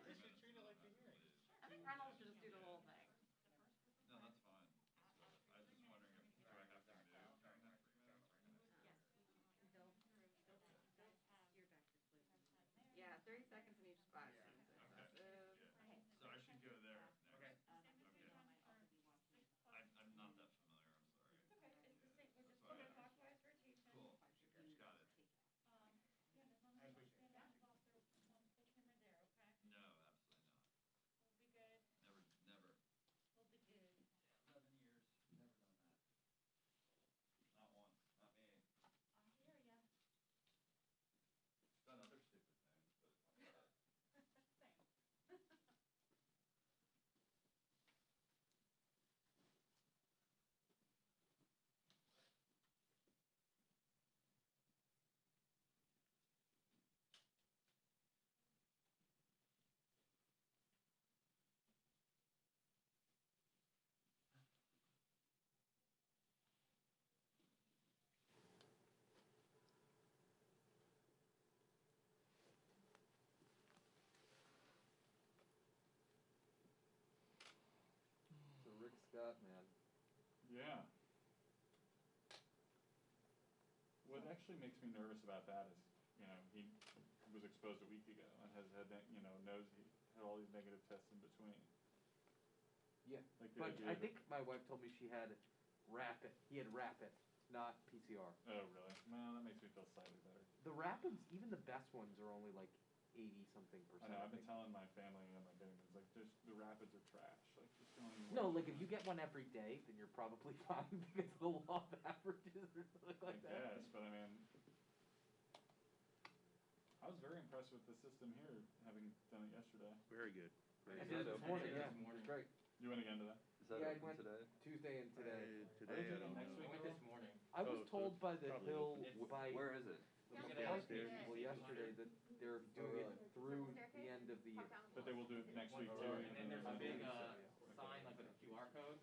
They should treat it like the hearing. I think Reynolds should just do the whole thing. No, that's fine. I was just wondering if, do I have to move during that 3 minutes? Yeah, 30 seconds in each spot. Okay, Excessive. good. So I should go there next. Okay. I'm not that familiar, I'm sorry. Okay, it's the same, we're just That's why doing I asked. clockwise rotation. Cool, got it. Yeah, as long as you stand up off the camera there, okay? No, absolutely not. We'll be good, Never. we'll be good. 11 years, never done that. Not once, not me. I hear ya. Done other stupid things, but not that. Same. So Rick Scott, man. Yeah. What actually makes me nervous about that is, he was exposed a week ago and has had that, knows he had all these negative tests in between. Yeah, Like but I think my wife told me he had rapid, not PCR. Oh, really? Well, that makes me feel slightly better. The rapids, even the best ones are only like 80-something I percent. know, I've been telling my family and my kids, like, just the rapids are trash. Like, just don't even. No, like if you get one every day, then you're probably fine because of the law of averages or something like that. Yes, but I mean, I was very impressed with the system here, having done it yesterday. Very good. I did it this morning, yeah, it was great. You went again today? Is that Yeah, I open went today? Tuesday and today. Today, I don't Next know. week I went this morning. I was Oh, so told by the probably Hill, open. by Where is it? the Downstairs. market Downstairs. people yesterday that they're doing it through the end of the year. But they will do it next week too. And then there's a big Yeah. sign like with a QR code.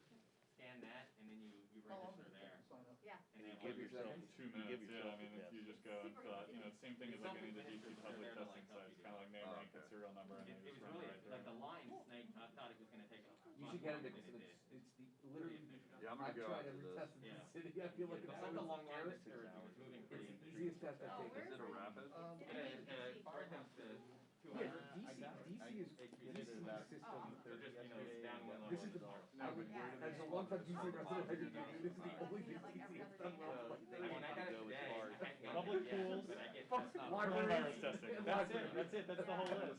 Scan that, and then you register there. Yeah. And then Give Give yourself yourself- 2 you give minutes, yourself I mean, the if you just go and fill out, the same thing as like getting the DC public testing site, it's kinda like name, rank, and serial number, and It they was just run it really, right like there. the line snake, I thought it was gonna take a You lot should get longer it than because it did. it's the, literally, Yeah, I'm gonna I've go tried after every this. test in the Yeah. city, I feel like It's it's like so a long line scarce. to serve, it was moving pretty. It's the easiest test I've taken. Is it a rapid? Fire test the Yeah, 200. DC is DC system. So just, it's down one level. This is the part, I would, as a long-time DC resident, I could do, this is the only thing DC has done well. I mean, I got it today. I hadn't gotten Public it yet, pools. but I get Fuck, tests out. library. Coronavirus testing, that's it, that's the whole list.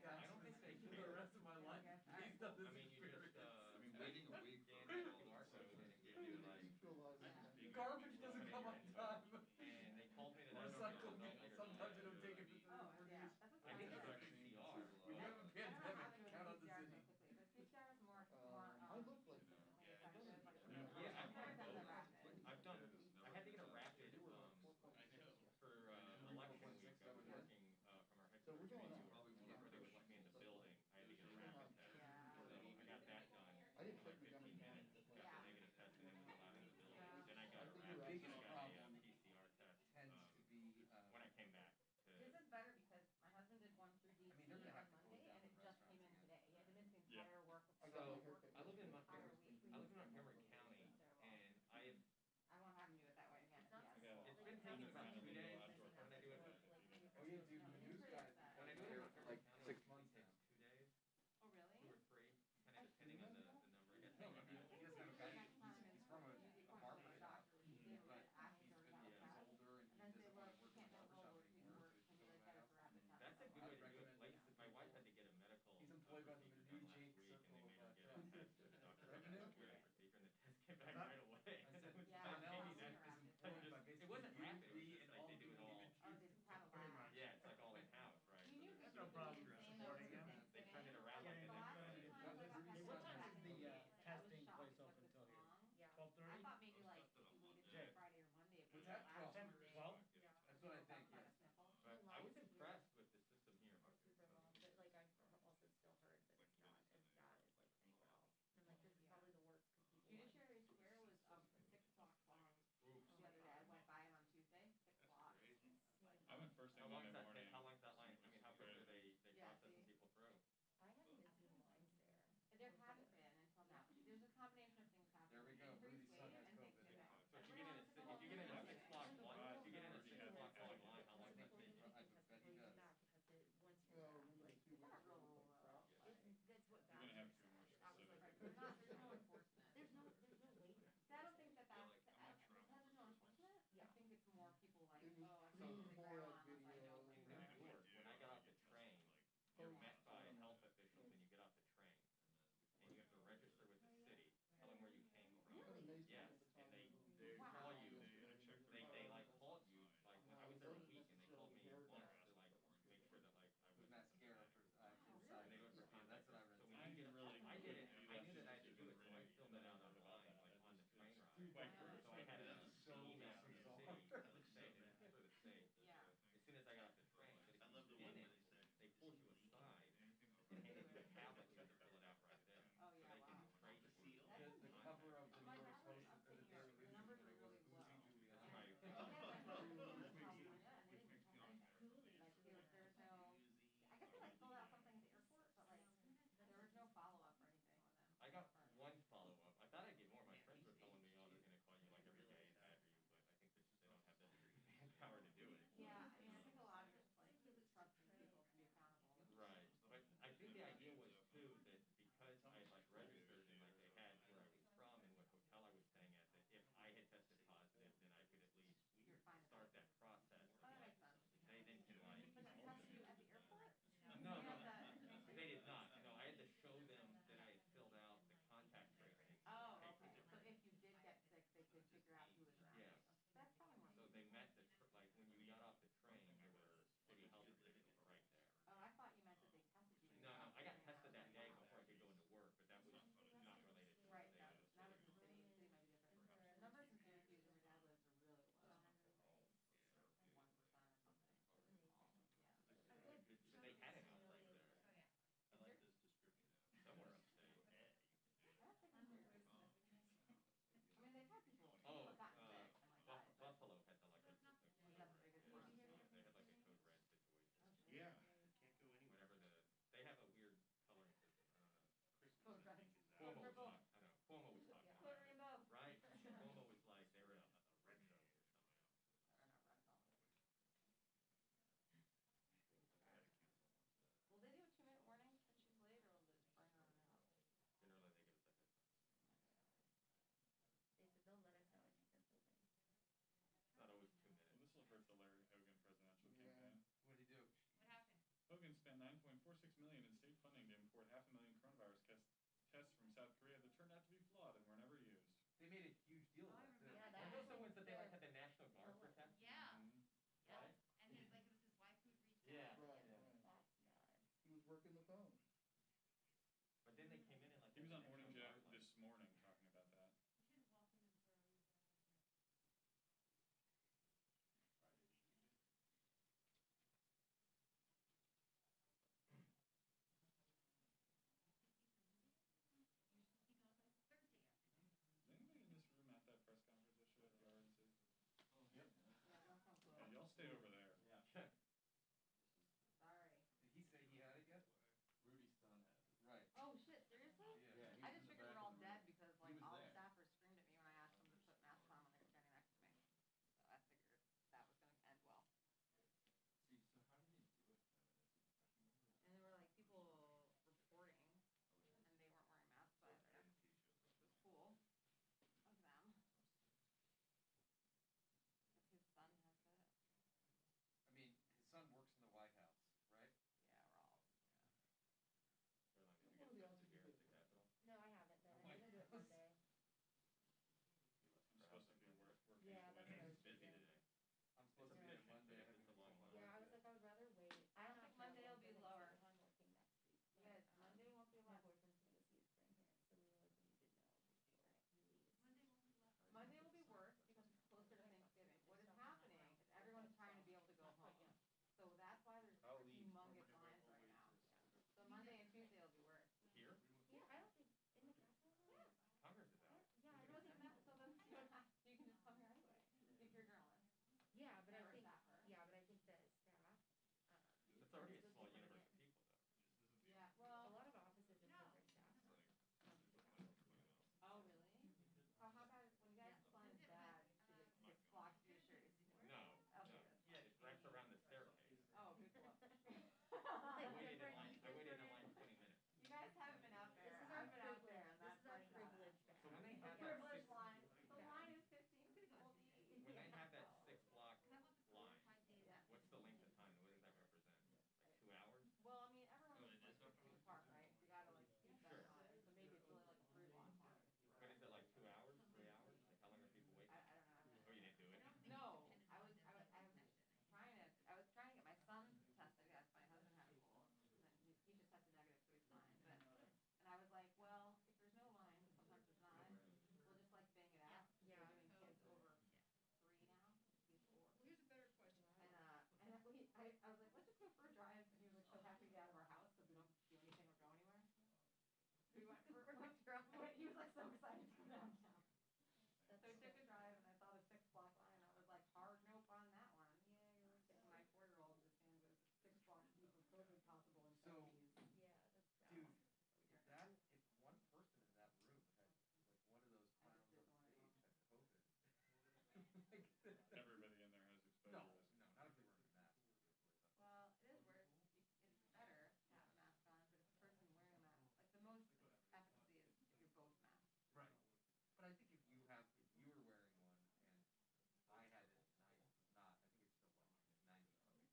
I don't think they can do the rest of my life. He's done this. I mean, you just, Waiting a week for a QR code and it gave you like. Garbage doesn't come on time. And they told me that I Recycle, don't know. sometimes it'll take it for 3 or 4 days. I think it's a PCR. We have a pandemic, count on the city. I look like that. Yeah, I've had both. I had to get a rapid, for, election week. I was working, from our So we're headquarters, going up. where they would let me in the building. I had to get a rapid test. So I got that done. I didn't in like think we got 15 any minutes, got the negative test, and then was allowed in the building. Then I got a I think rapid, the biggest I got a problem PCR test, tends to be, when I came back to. This is better because my husband did one through DC I mean, they're gonna on have to close Monday, down and it the just came in restaurants today. He had to miss the Yeah. entire work. I So, got my haircut. I live in Montgomery, County, and I have, I won't have him do it that way again. Yes. it's been taking about 2 days when I do it. Oh yeah, dude, the news guys. When I do it $6 million in state funding to import 500,000 coronavirus tests from South Korea that turned out to be flawed and were never used. They made a huge deal of it, too. Yeah, Weren't those the ones that they like had the National Guard protect? Yeah, Mhm. yeah, Right? and it was his wife who reached Yeah. out. Right, Yeah. right. He was working the phone. But then they came in and like. He was on the Morning National Joe Guard, like- this morning talking about that. You should walk in and throw your dad. Thursday afternoon. Is anybody in this room at that press conference yesterday at the RNC? Yep. Yeah, that sounds cool. Yeah, y'all stay over there. Yeah. Sorry. Did he say he had it yet? Rudy's son had it. Right. Oh, shit, seriously? Yeah. I just figured we're all dead because like was all the there. staffers screamed at me when I asked them to put masks on when they were standing next to me. So I figured that was gonna end well. See, so how did he do it? And there were like people reporting and they weren't wearing masks either, which was cool of them. If his son has it. I mean, his son works in the White House, right? Yeah, we're all, What are the odds that you could? No, I haven't been. I'm gonna do it Monday. I'm supposed to be working. Yeah, that's what I was Busy thinking. today. I'm supposed to be there Monday. I It's a long one. Yeah, I was like, I would rather wait. I don't think Monday will be lower. I'm working next week. Yes, Monday won't be My less. boyfriend's gonna go see his grandparents, so we were like, we need to know before he leaves. Monday won't be left. Monday will be worse because it's closer to Thanksgiving. What is happening is everyone's trying to be able to go home. So that's why there's I'll leave. humongous lines right now. So Monday and Tuesday will be worse. Here? Yeah, I don't think, in the Capitol? Yeah. Congress is out. Yeah, I It don't wasn't think, that, so then you don't have, you can just come here anyway, if you're a journalist. yeah, but I Or a think, staffer. yeah, but I think that staff, That's already a those small people universe get- of people, though. Yeah, a well, lot of offices and No. program staff come to the Capitol. oh, really? So how about when you guys fly his dad to get 6 blocks to your shirt? No, Okay, no. good. Yeah, it wraps around the staircase. Oh, good luck. I waited in line 20 minutes. You guys haven't been out there. This is our I've been out there privilege, and this that's is our like privilege. So when they The have that privilege six, line, the line is 15 people deep. when they have that 6 block Because I want this line, 5 days. Yeah. what's the length of time? What does that represent? Like 2 hours? Well, I mean, everyone's Oh, it like is 6 feet apart, right? You gotta like keep that Sure. in mind. So maybe it's only like a 3 block line. But is it like 2 hours, 3 hours? Like how long are people waiting? I don't know. Oh, you didn't do it? No, I was trying to get my son tested. Yes, my husband had a cold. And then he just tested negative, so he's fine. But and I was like, well, if there's no line, sometimes there's not. We'll just like bang it out. Yeah. We're doing kids over 3 now. He's 4. Well, here's a better question. And I was like, let's just go for a drive. And he was like so happy to get out of our house because we don't do anything or go anywhere. We went for he was like so excited to go downtown. So we took a drive and I saw the 6 block line. I was like, hard nope on that one. Yay! And my 4-year-old just stand with 6 blocks deep of COVID possible in So- 70s. Yeah, that's. Dude, if that, if one person in that room had, like, one of those I clowns just on didn't wanna stage go. had COVID. Everybody in there has exposure No, risk. no, not if they weren't masked. Well, it is worse. It's better to have a mask on, but if the person wearing a mask, like the most efficacy is if you're both masked. Right. But I think if you were wearing one and I had it and I was not, I think it's still like 90 something.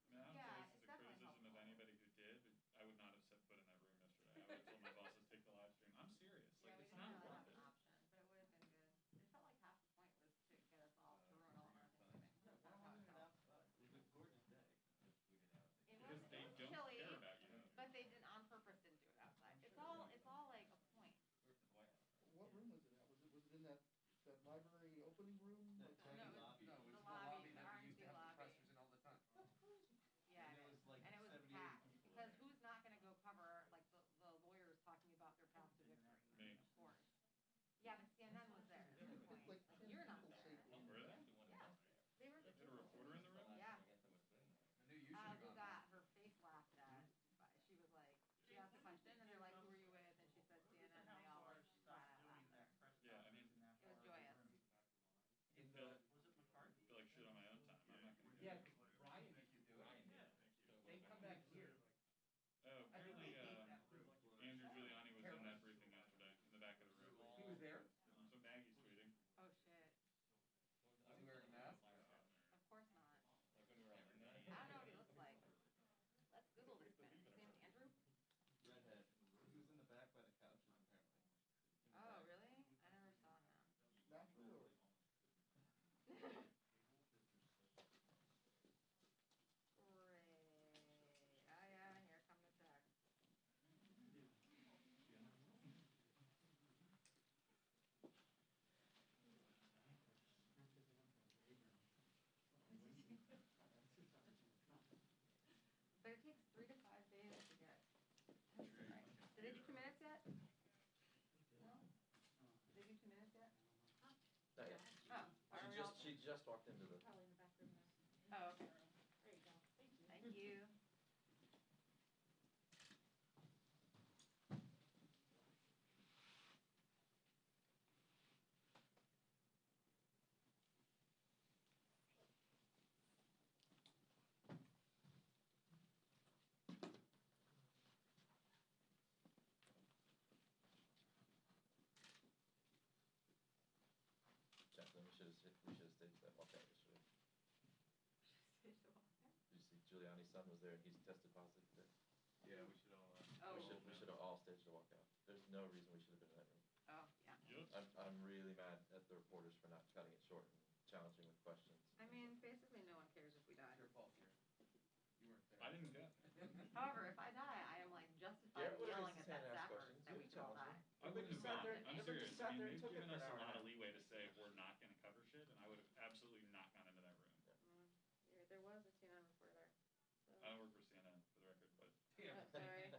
I mean, I don't Yeah, say it's this is a definitely criticism of helpful. anybody who did, but I would not have set foot in that room yesterday. I would have told my bosses, take the live stream. I'm serious. Yeah, Like, we it's didn't not really worth have it. an option, but it would have been good. It felt like half the point was to get us all to ruin all of our Thanksgiving. That's kind of how it felt. It was a gorgeous day. Just tweeted out. It Because was, they it was don't chilly, care about you. but they didn't on purpose didn't do it outside. It's all like a point. Where's the White House? What room was it at? Was it in that library opening room? No, Like, Tony No, lobby. No, it's The the lobby, lobby the that we used to RNC have the lobby. pressers in all the time. Yeah, And there was like and it was 78 packed people because there. who's not going to go cover like the lawyers talking about their path to victory? Me. Of course. Yeah, but CNN was there. That's the point. like Like, 10 you're not people there. safely. Were they? Yeah. They were. Is there a reporter in the room? Yeah. I guess I was sitting there. I knew you should have Who gone. got her face laughed at? But she was like, she asked a question and they're like, who are you with? And she said CNN and they all like flat out laughed there. Yeah, I mean, It was joyous. In the, it takes 3 to 5 days to get. Right. Did they do 2 minutes yet? No? Did they do 2 minutes yet? Not yet. Oh, why are we all? She just walked into the. Probably in the back room now. Oh, okay. There you go. Thank you. Thank you. Jacqueline, we should have staged that walkout yesterday. Did you see Giuliani's son was there and he's tested positive today? Yeah, we should all, Oh. We should have all staged a walkout. There's no reason we should have been in that room. Oh, yeah. I'm really mad at the reporters for not cutting it short and challenging with questions. I mean, basically no one cares if we die. Your fault, Garrett. You weren't there. I didn't go. However, if I die, I am like justified Garrett would've yelling raised at his that hand and asked staffer questions. that we You could all challenged die. him. I wouldn't have sat gone. there- I'm everybody serious. sat I there mean, and they've took it given for us an a hour lot and a of half. leeway to say we're not gonna cover shit, and I would have absolutely not gone into that room. Yeah, there was a CNN reporter there. So. I don't work for CNN, for the record, but. Yeah. Oh, sorry.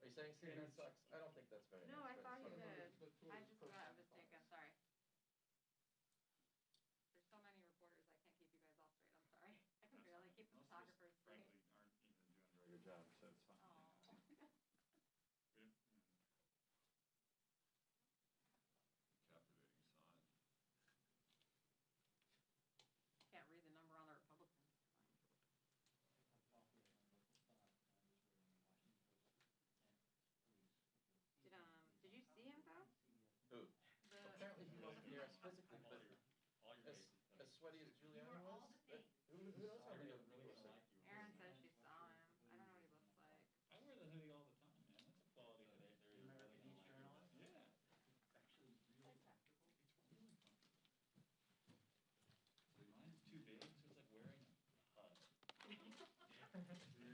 Are you saying CNN sucks? I don't think that's very No, nice. I thought he but it's did. The two I of just the got first mistaken. Sorry. There's so many reporters, I can't keep you guys all straight. I'm sorry. I can barely keep the Most of us, photographers straight. frankly, aren't even doing a very good job, so it's fine. Oh. We didn't- captivating sign. Can't read the number on the Republicans. Did you see him though? Who? The Apparently he wasn't near us physically, but All your as, bases covered. as sweaty as You Giuliani were all was, the same. who knows how many other people are sick? Aaron says she saw him. I don't know what he looks like. I wear the hoodie all the time, man. That's a quality hoodie. They're really gonna like you with. Yeah. Mine's too big, so it's like wearing a hug. You're either a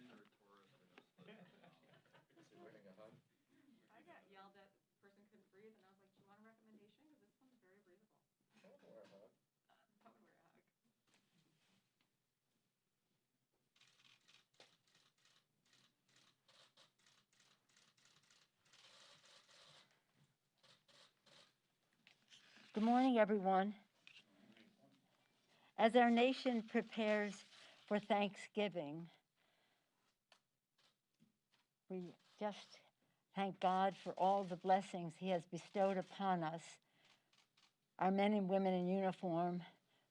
tourist or just like, Is he wearing a hug? I got yelled at. The person couldn't breathe, and I was like, "Do you want a recommendation? Because this one's very breathable." I would wear a hug. I would wear a hug. Good morning, everyone. As our nation prepares for Thanksgiving, we just thank God for all the blessings He has bestowed upon us, our men and women in uniform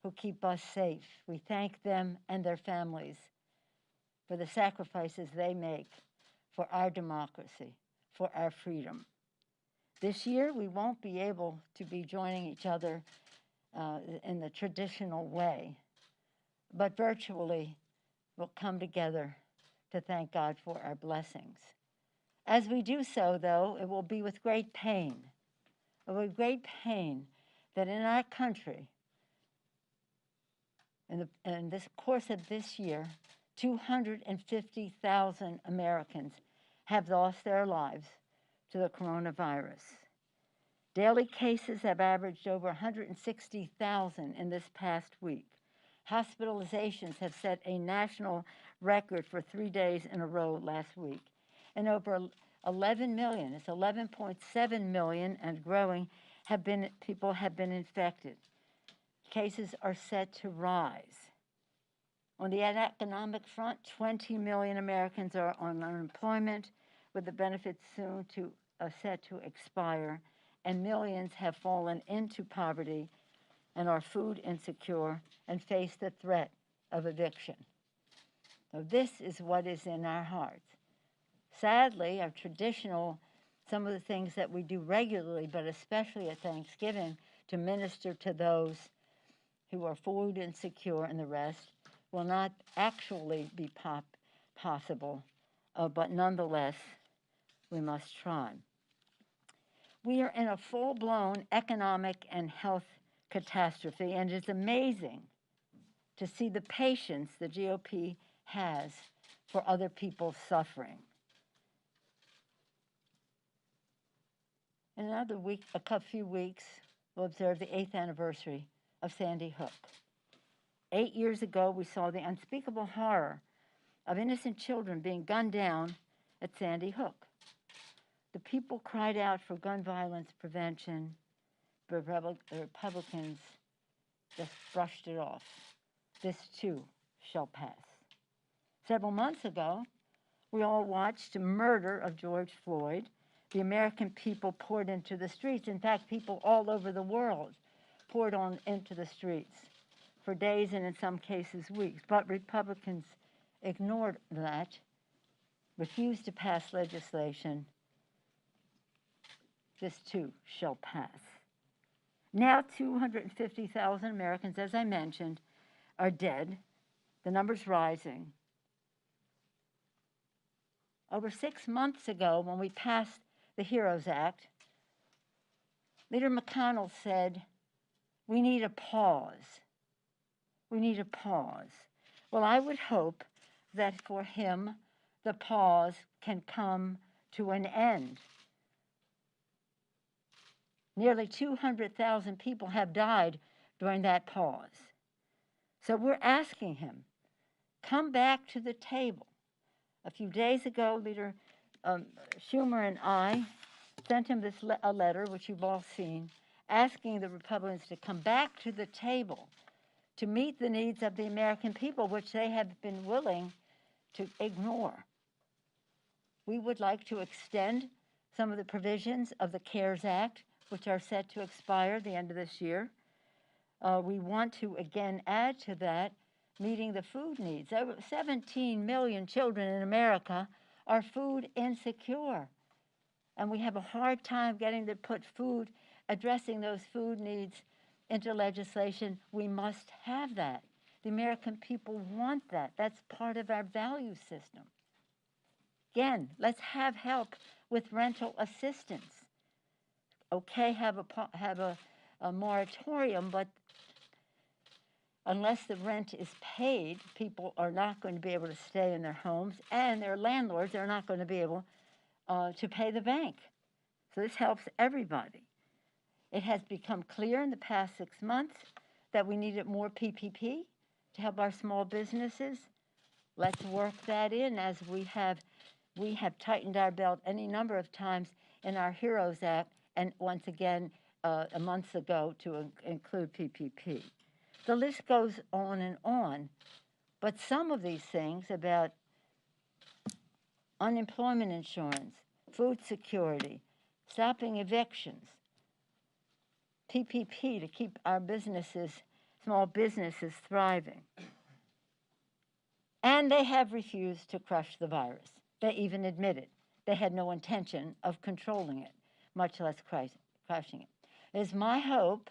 who keep us safe. We thank them and their families for the sacrifices they make for our democracy, for our freedom. This year, we won't be able to be joining each other in the traditional way, but virtually we'll come together to thank God for our blessings. As we do so, though, it will be with great pain. It will be great pain that in our country, in this course of this year, 250,000 Americans have lost their lives to the coronavirus. Daily cases have averaged over 160,000 in this past week. Hospitalizations have set a national record for 3 days in a row last week. And over 11 million, it's 11.7 million and growing, people have been infected. Cases are set to rise. On the economic front, 20 million Americans are on unemployment, with the benefits soon set to expire, and millions have fallen into poverty and are food insecure and face the threat of eviction. So this is what is in our hearts. Sadly, some of the things that we do regularly, but especially at Thanksgiving, to minister to those who are food insecure and the rest, will not actually be possible, but nonetheless, we must try. We are in a full-blown economic and health catastrophe, and it's amazing to see the patience the GOP has for other people's suffering. In another week, few weeks, we'll observe the 8th anniversary of Sandy Hook. 8 years ago, we saw the unspeakable horror of innocent children being gunned down at Sandy Hook. The people cried out for gun violence prevention. The Republicans just brushed it off. This too shall pass. Several months ago, we all watched the murder of George Floyd. The American people poured into the streets. In fact, people all over the world poured on into the streets for days and in some cases weeks. But Republicans ignored that, refused to pass legislation. This too shall pass. Now 250,000 Americans, as I mentioned, are dead. The number's rising. Over 6 months ago, when we passed the HEROES Act, Leader McConnell said, we need a pause. We need a pause. Well, I would hope that for him, the pause can come to an end. Nearly 200,000 people have died during that pause. So we're asking him, come back to the table. A few days ago, Leader Schumer and I sent him a letter, which you've all seen, asking the Republicans to come back to the table to meet the needs of the American people, which they have been willing to ignore. We would like to extend some of the provisions of the CARES Act, which are set to expire at the end of this year. We want to, again, add to that meeting the food needs. Over 17 million children in America are food insecure. And we have a hard time getting to put food, addressing those food needs into legislation. We must have that. The American people want that. That's part of our value system. Again, let's have help with rental assistance. Okay, have a moratorium, but unless the rent is paid, people are not going to be able to stay in their homes, and their landlords are not going to be able to pay the bank. So this helps everybody. It has become clear in the past 6 months that we needed more PPP to help our small businesses. Let's work that in, as we have tightened our belt any number of times in our HEROES Act, and once again a month ago to include PPP. The list goes on, but some of these things about unemployment insurance, food security, stopping evictions, PPP to keep our businesses, small businesses, thriving. And they have refused to crush the virus. They even admitted they had no intention of controlling it, much less crushing it. It is my hope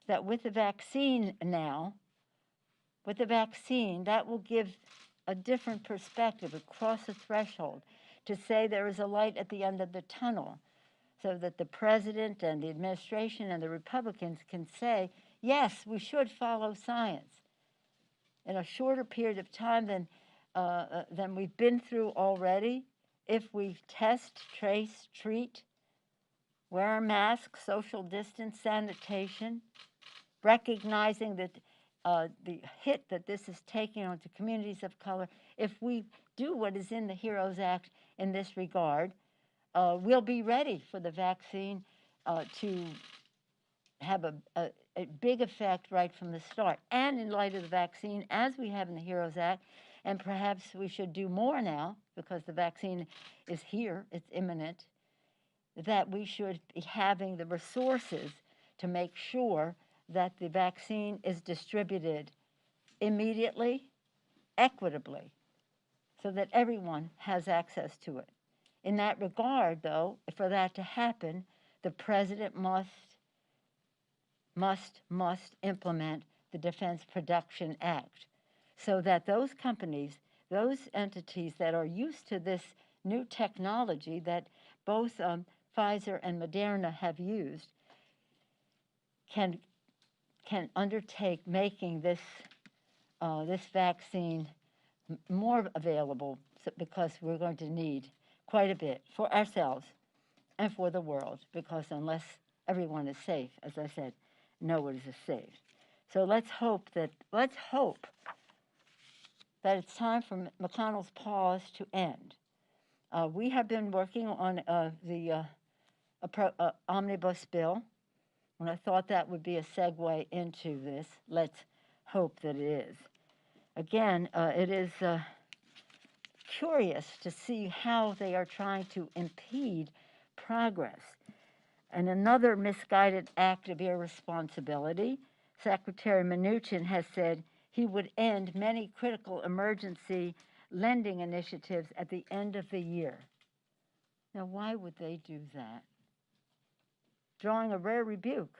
that with the vaccine now, that will give a different perspective across the threshold to say there is a light at the end of the tunnel, so that the president and the administration and the Republicans can say, yes, we should follow science in a shorter period of time than we've been through already. If we test, trace, treat, wear a mask, social distance, sanitation, recognizing that the hit that this is taking onto communities of color, if we do what is in the HEROES Act in this regard, we'll be ready for the vaccine to have a big effect right from the start. And in light of the vaccine, as we have in the HEROES Act, and perhaps we should do more now because the vaccine is here, it's imminent, that we should be having the resources to make sure that the vaccine is distributed immediately, equitably, so that everyone has access to it. In that regard, though, for that to happen, the president must implement the Defense Production Act, so that those companies, those entities that are used to this new technology that both Pfizer and Moderna have used can undertake making this vaccine more available, because we're going to need quite a bit for ourselves and for the world, because unless everyone is safe, as I said, no one is safe. So let's hope that it's time for McConnell's pause to end. We have been working on the omnibus bill, and I thought that would be a segue into this. Let's hope that it is. Again, it is curious to see how they are trying to impede progress. And another misguided act of irresponsibility, Secretary Mnuchin has said he would end many critical emergency lending initiatives at the end of the year. Now, why would they do that? Drawing a rare rebuke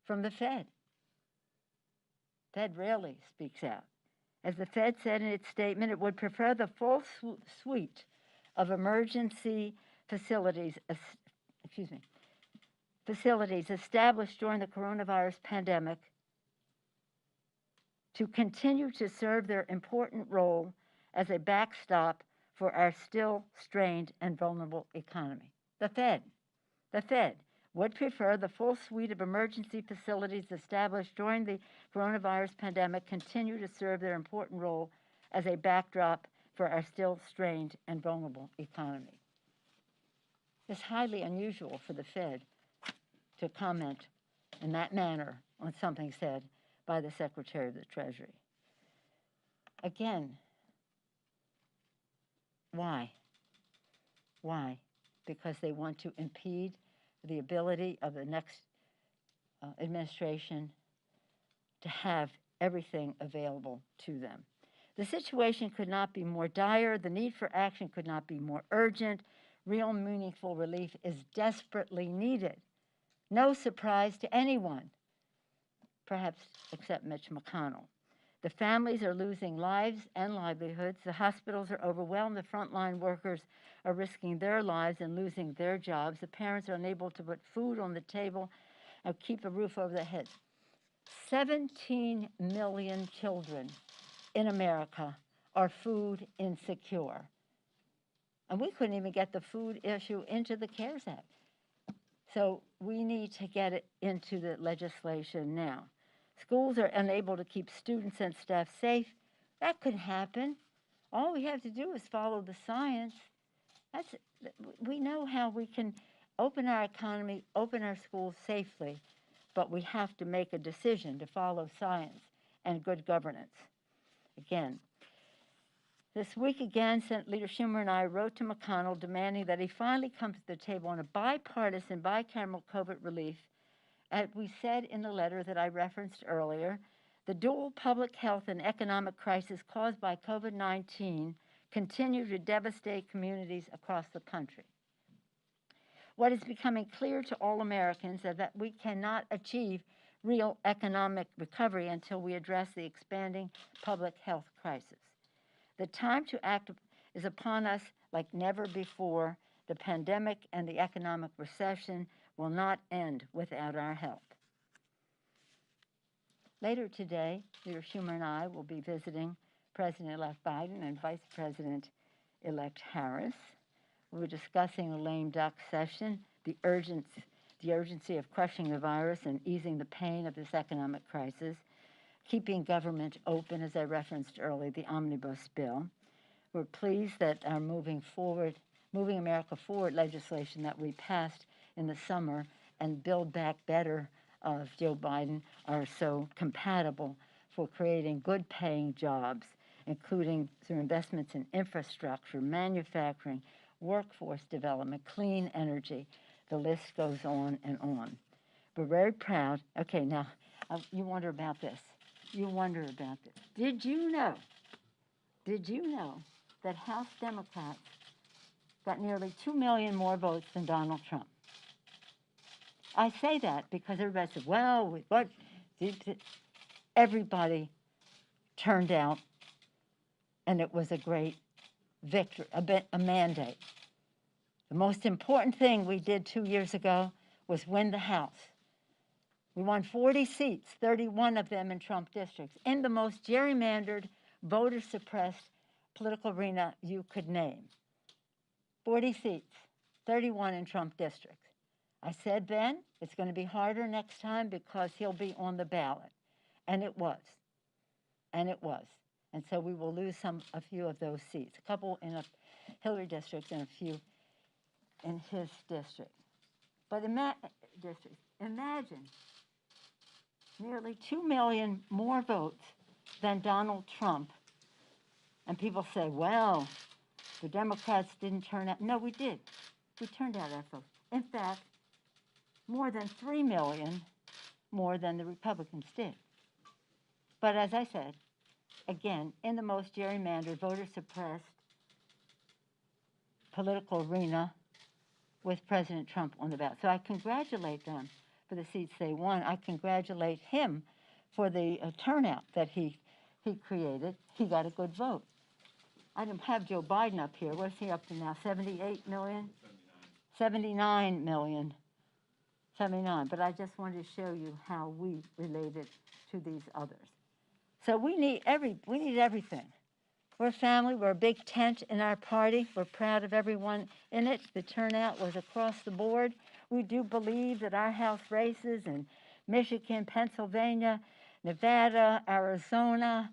from the Fed. Fed rarely speaks out. As the Fed said in its statement, it would prefer the full suite of emergency facilities established during the coronavirus pandemic to continue to serve their important role as a backstop for our still strained and vulnerable economy. The Fed would prefer the full suite of emergency facilities established during the coronavirus pandemic continue to serve their important role as a backdrop for our still strained and vulnerable economy. It's highly unusual for the Fed to comment in that manner on something said by the Secretary of the Treasury. Again, why? Why? Because they want to impede the ability of the next administration to have everything available to them. The situation could not be more dire. The need for action could not be more urgent. Real meaningful relief is desperately needed. No surprise to anyone, perhaps except Mitch McConnell. The families are losing lives and livelihoods. The hospitals are overwhelmed. The frontline workers are risking their lives and losing their jobs. The parents are unable to put food on the table and keep a roof over their heads. 17 million children in America are food insecure. And we couldn't even get the food issue into the CARES Act. So we need to get it into the legislation now. Schools are unable to keep students and staff safe. That could happen. All we have to do is follow the science. We know how we can open our economy, open our schools safely, but we have to make a decision to follow science and good governance. Again, this week again, Senator Leader Schumer and I wrote to McConnell demanding that he finally come to the table on a bipartisan, bicameral COVID relief. As we said in the letter that I referenced earlier, the dual public health and economic crisis caused by COVID-19 continue to devastate communities across the country. What is becoming clear to all Americans is that we cannot achieve real economic recovery until we address the expanding public health crisis. The time to act is upon us like never before. The pandemic and the economic recession will not end without our help. Later today, Leader Schumer and I will be visiting President-elect Biden and Vice President-elect Harris. We were discussing the lame duck session, the urgency of crushing the virus and easing the pain of this economic crisis, keeping government open, as I referenced earlier, the omnibus bill. We're pleased that our Moving America Forward legislation that we passed in the summer and Build Back Better of Joe Biden are so compatible for creating good paying jobs, including through investments in infrastructure, manufacturing, workforce development, clean energy. The list goes on and on. We're very proud. Okay, now, you wonder about this. Did you know that House Democrats got nearly 2 million more votes than Donald Trump? I say that because everybody said, well, what? Everybody turned out, and it was a great victory, a mandate. The most important thing we did 2 years ago was win the House. We won 40 seats, 31 of them in Trump districts, in the most gerrymandered, voter-suppressed political arena you could name. 40 seats, 31 in Trump districts. I said then, it's going to be harder next time because he'll be on the ballot. And it was. And so we will lose a few of those seats, a couple in a Hillary district and a few in his district. But imagine nearly 2 million more votes than Donald Trump. And people say, well, the Democrats didn't turn out. No, we did. We turned out our votes. In fact, more than 3 million more than the Republicans did. But as I said, again, in the most gerrymandered, voter-suppressed political arena with President Trump on the ballot. So I congratulate them for the seats they won. I congratulate him for the turnout that he created. He got a good vote. I don't have Joe Biden up here. What's he up to now? 78 million? 79 million. 79. But I just wanted to show you how we related to these others. So we need everything. We're a family. We're a big tent in our party. We're proud of everyone in it. The turnout was across the board. We do believe that our House races in Michigan, Pennsylvania, Nevada, Arizona,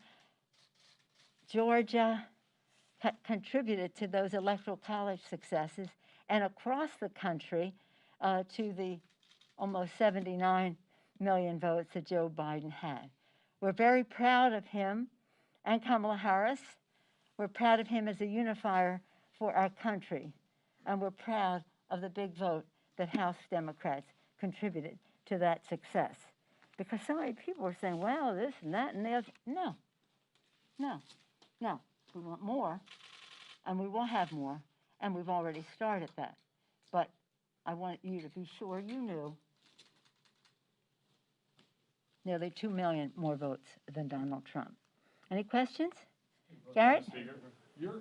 Georgia contributed to those electoral college successes, and across the country to the almost 79 million votes that Joe Biden had. We're very proud of him and Kamala Harris. We're proud of him as a unifier for our country, and we're proud of the big vote that House Democrats contributed to that success. Because so many people were saying, well, this and that and the other. No, no, no. We want more, and we will have more, and we've already started that. But I want you to be sure you knew nearly 2 million more votes than Donald Trump. Any questions? Garrett? Speaker, your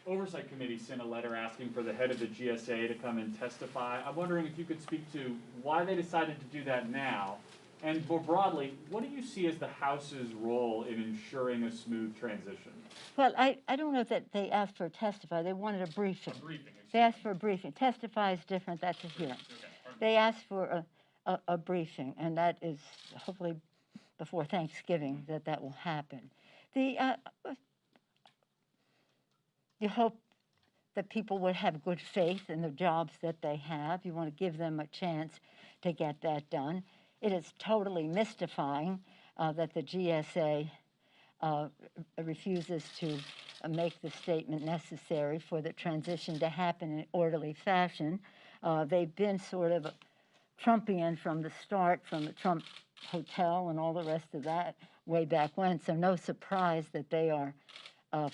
Oversight Committee sent a letter asking for the head of the GSA to come and testify. I'm wondering if you could speak to why they decided to do that now, and more broadly, what do you see as the House's role in ensuring a smooth transition? Well, I don't know that they asked for a testify. They wanted a briefing. They asked for a briefing. Testify is different. That's a hearing. They asked for a briefing, and that is hopefully before Thanksgiving that will happen. You hope that people would have good faith in the jobs that they have. You want to give them a chance to get that done. It is totally mystifying that the GSA refuses to make the statement necessary for the transition to happen in orderly fashion. They've been sort of Trumpian from the start, from the Trump Hotel and all the rest of that way back when, so no surprise that they are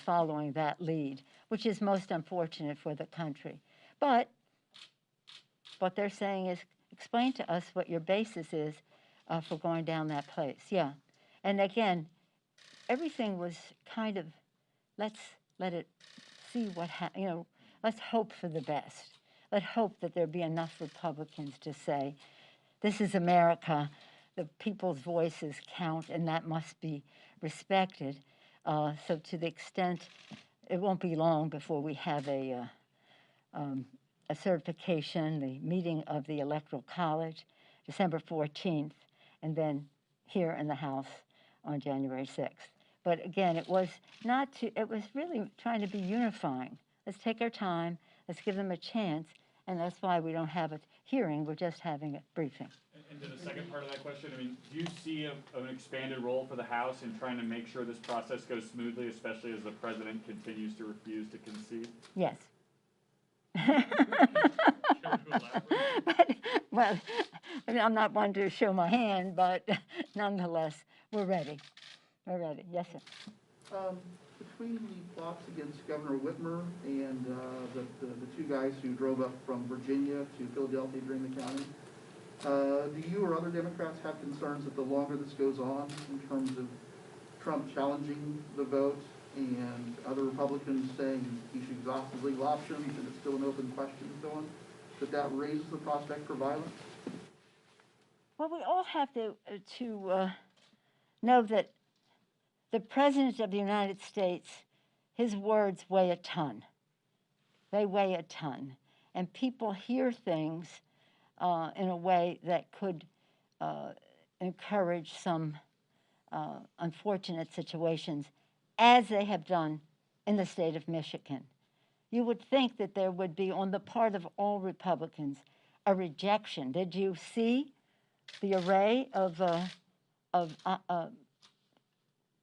following that lead, which is most unfortunate for the country. But what they're saying is, explain to us what your basis is for going down that place. Yeah. And again, everything was kind of, let's let it see what happens, let's hope for the best. Let's hope that there be enough Republicans to say, this is America, the people's voices count, and that must be respected. So to the extent, it won't be long before we have a certification, the meeting of the Electoral College, December 14th, and then here in the House on January 6th. But again, it was really trying to be unifying. Let's take our time, let's give them a chance, and that's why we don't have a hearing, we're just having a briefing. And to the second part of that question, do you see an expanded role for the House in trying to make sure this process goes smoothly, especially as the president continues to refuse to concede? Yes. Well, I'm not one to show my hand, but nonetheless, we're ready. We're ready. Yes, sir. Between the plots against Governor Whitmer and the two guys who drove up from Virginia to Philadelphia during the counting, do you or other Democrats have concerns that the longer this goes on in terms of Trump challenging the vote and other Republicans saying he should exhaust his legal options and it's still an open question and so on, that raises the prospect for violence? Well, we all have to know that the President of the United States, his words weigh a ton. They weigh a ton. And people hear things in a way that could encourage some unfortunate situations as they have done in the state of Michigan. You would think that there would be, on the part of all Republicans, a rejection. Did you see the array of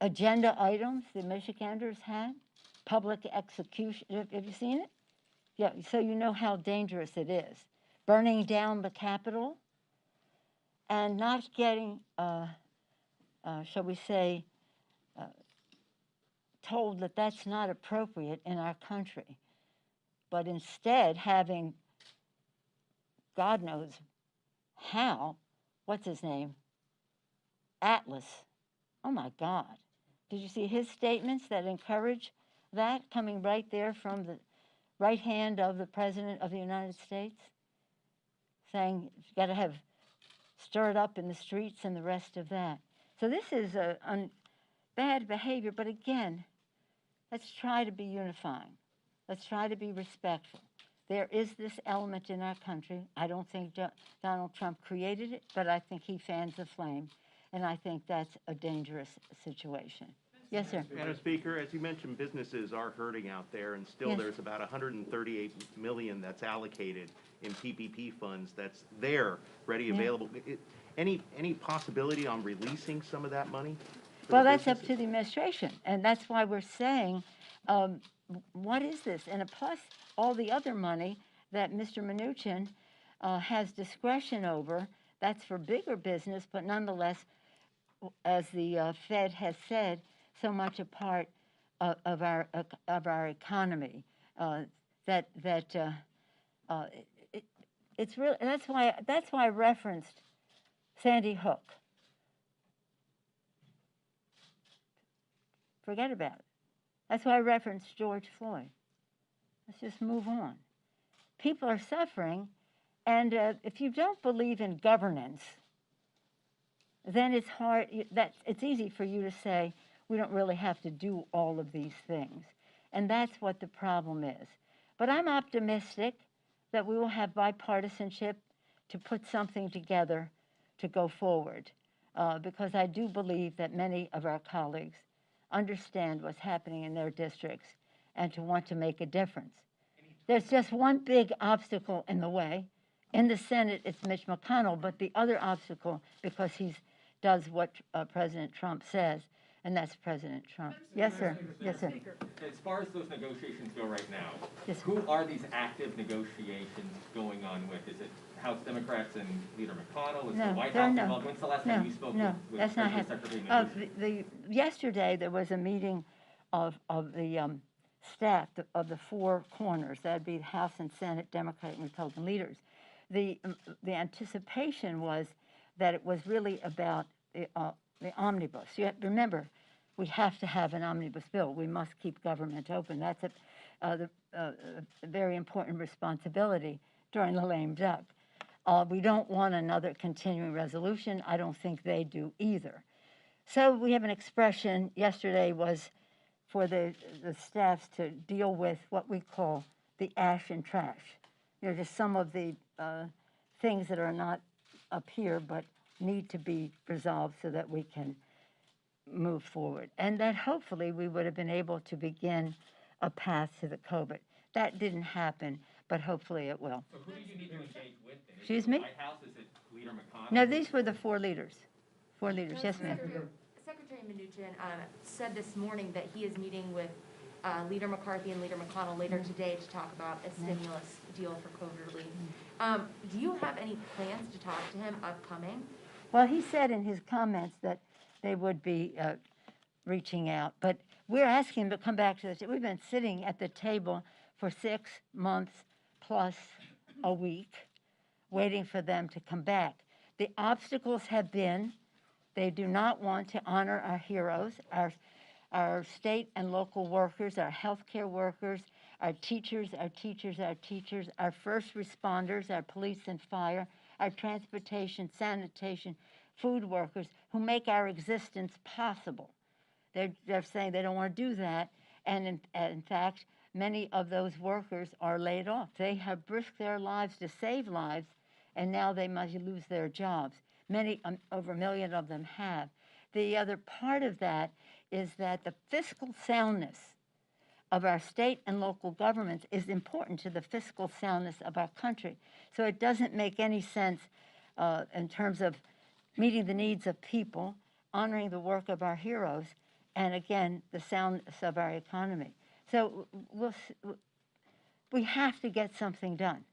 agenda items the Michiganders had? Public execution. Have you seen it? Yeah, so you know how dangerous it is. Burning down the Capitol and not getting, shall we say, told that that's not appropriate in our country, but instead having, God knows how, what's his name? Atlas. Oh my God. Did you see his statements that encourage that coming right there from the right hand of the President of the United States? Saying you got to have stir it up in the streets and the rest of that. So this is bad behavior, but again, let's try to be unifying. Let's try to be respectful. There is this element in our country. I don't think Donald Trump created it, but I think he fans the flame, and I think that's a dangerous situation. Yes, sir. Madam Speaker, as you mentioned, businesses are hurting out there, and still Yes. there's about 138 million that's allocated in PPP funds that's there, ready, Yeah. available. Any possibility on releasing some of that money? for the Well, that's up businesses? to the administration, and that's why we're saying, what is this? And plus, all the other money that Mr. Mnuchin has discretion over, that's for bigger business, but nonetheless, as the Fed has said, so much a part of our economy it's real. That's why I referenced Sandy Hook. Forget about it. That's why I referenced George Floyd. Let's just move on. People are suffering, and if you don't believe in governance, then it's hard. It's easy for you to say we don't really have to do all of these things, and that's what the problem is. But I'm optimistic that we will have bipartisanship to put something together to go forward, because I do believe that many of our colleagues understand what's happening in their districts and to want to make a difference. There's just one big obstacle in the way. In the Senate, it's Mitch McConnell, but the other obstacle, because he does what President Trump says, and that's President Trump. Yes, sir. Yes, sir. As far as those negotiations go right now, Yes, sir. who are these active negotiations going on with? Is it House Democrats and Leader McConnell? Is No, the White there are House no- involved? When's the last No, time you spoke no, with that's not Treasury happening. Secretary Mnuchin? Yesterday, there was a meeting of the staff of the four corners. That'd be the House and Senate Democratic and Republican leaders. The anticipation was that it was really about the omnibus. You have, remember, we have to have an omnibus bill. We must keep government open. That's a very important responsibility during the lame duck. We don't want another continuing resolution. I don't think they do either. So we have an expression, yesterday was for the staffs to deal with what we call the ash and trash. You know, just some of the things that are not up here but need to be resolved so that we can move forward. And that hopefully we would have been able to begin a path to the COVID. That didn't happen, but hopefully it will. So who do you need to engage with then? Excuse Is it me? the White House? Is it Leader McConnell? No, these were the four leaders. Four leaders, yes, ma'am. Secretary Mnuchin said this morning that he is meeting with Leader McCarthy and Leader McConnell later today to talk about a stimulus deal for COVID relief. Do you have any plans to talk to him upcoming? Well, he said in his comments that they would be reaching out, but we're asking him to come back to this. We've been sitting at the table for 6 months plus a week, waiting for them to come back. The obstacles have been they do not want to honor our heroes, our state and local workers, our healthcare workers, our teachers, our first responders, our police and fire, our transportation, sanitation, food workers who make our existence possible. They're saying they don't want to do that, and in fact, many of those workers are laid off. They have risked their lives to save lives, and now they must lose their jobs. Many, over 1 million of them have. the other part of that is that the fiscal soundness of our state and local governments is important to the fiscal soundness of our country. So it doesn't make any sense in terms of meeting the needs of people, honoring the work of our heroes, and again, the soundness of our economy. So we have to get something done.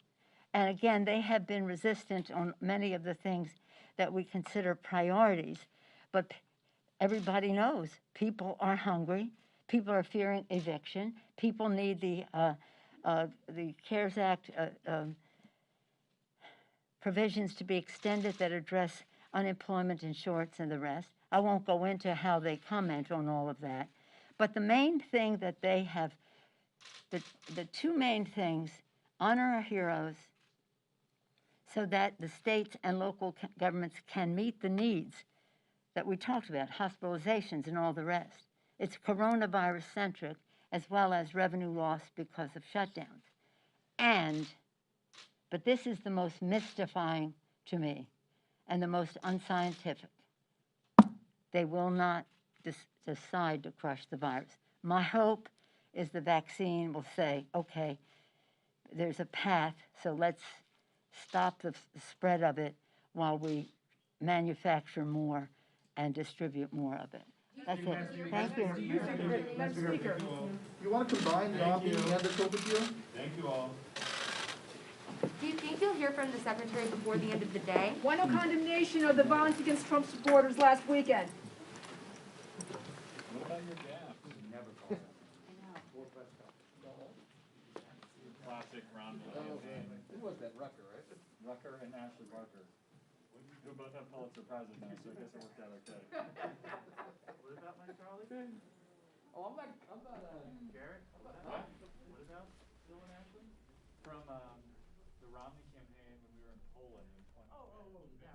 And again, they have been resistant on many of the things that we consider priorities, but everybody knows people are hungry, people are fearing eviction, people need the CARES Act provisions to be extended that address unemployment insurance and the rest. I won't go into how they comment on all of that. But the main thing that they have, the two main things, honor our heroes so that the states and local governments can meet the needs that we talked about, hospitalizations and all the rest. It's coronavirus centric as well as revenue loss because of shutdowns. But this is the most mystifying to me and the most unscientific. They will not decide to crush the virus. My hope is the vaccine will say, okay, there's a path, so let's stop the spread of it while we manufacture more and distribute more of it. That's it. Thank you. Madam Speaker, you want to combine the omni and the COVID deal? Thank you all. Do you think you'll hear from the secretary before the end of the day? Why no condemnation of the violence against Trump supporters last weekend? What about your gap? Never call it. Classic Romney campaign. Who was that, Rucker, right? Rucker and Ashley Barker. Who both have Pulitzer Prizes now, so I guess it worked out okay. What about my Charlie? Oh, I'm not, Garrett? What about Bill and Ashley? From the Romney campaign when we were in Poland in 20. Yeah.